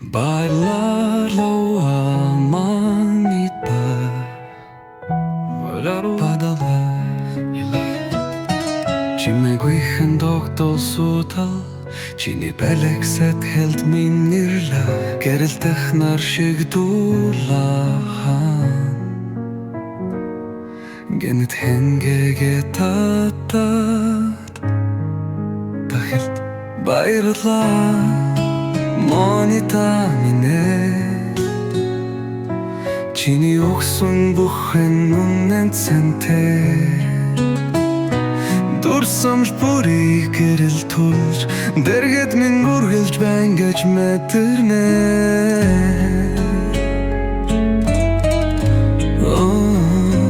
Bailarlo amanita Padala Чимээгүй тогтол суудал Чиний бэлэгсэд хэлд минэрла Гэрэлтэх нар шиг дуулахан Гэнэт хэнгэгэ татад Дахилт баярлаа Монита минэ Чиний өгсөн бүхэн үнэн цэнтэй Дурсамж бүрийг гэрэл тулж Дэргэд минь үргэлж байна гэж мэдэрнэ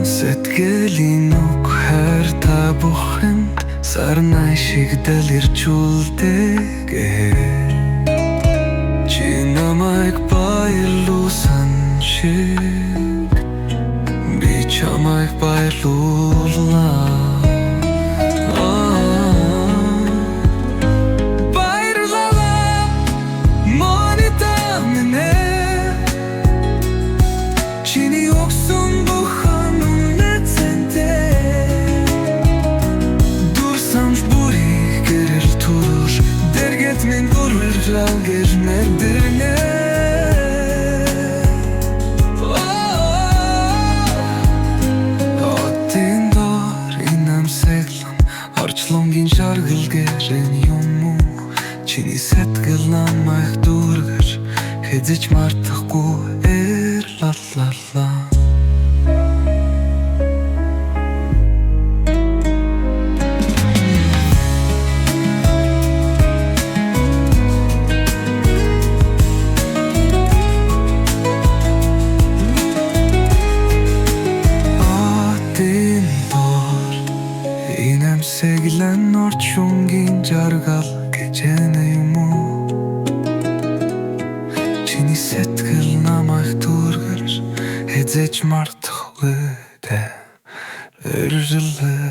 Сэтгэлийн үг хайрта бүхэнд Сарнай шиг дэлэрчүүлдэгэ Чи намайг баярлуулсан шиг Би чамайг баярлуулнаа Min gurur гэж мэдэрнэ Хотын дор инамсэглэн Орчлонгийн шаргал гэрэн юм уу Чиний сэтгэл намайг дүүргэж Хэзэж мартахгүй лалала Инамсэглэн орчунгийн жаргал гэж юм уу Чиний сэтгэл намайг дүүргэж Хэзэж мартахгүй эргэлээ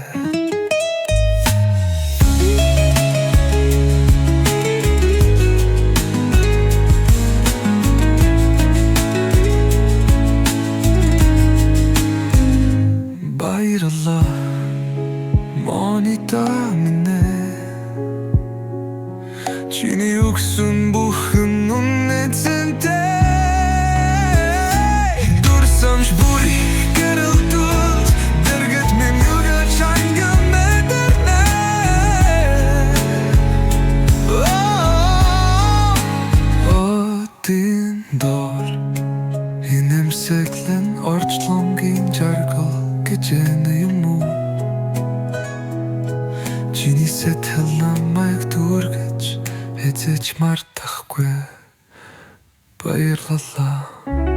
Баярлалаа Монита минэ Чиний өгсөн бүхэн үнэн цэнтэй Дурсамж бүрийг гэрэл тулж Дэргэд минь үргэлж ханган мэдэрнэ Хотын дор инэмсэглэн орчлонгийн жаргал гэж юм уу Чиний сэтгэл намайг дүүргэж Хэзэж мартахгүй баярлалаа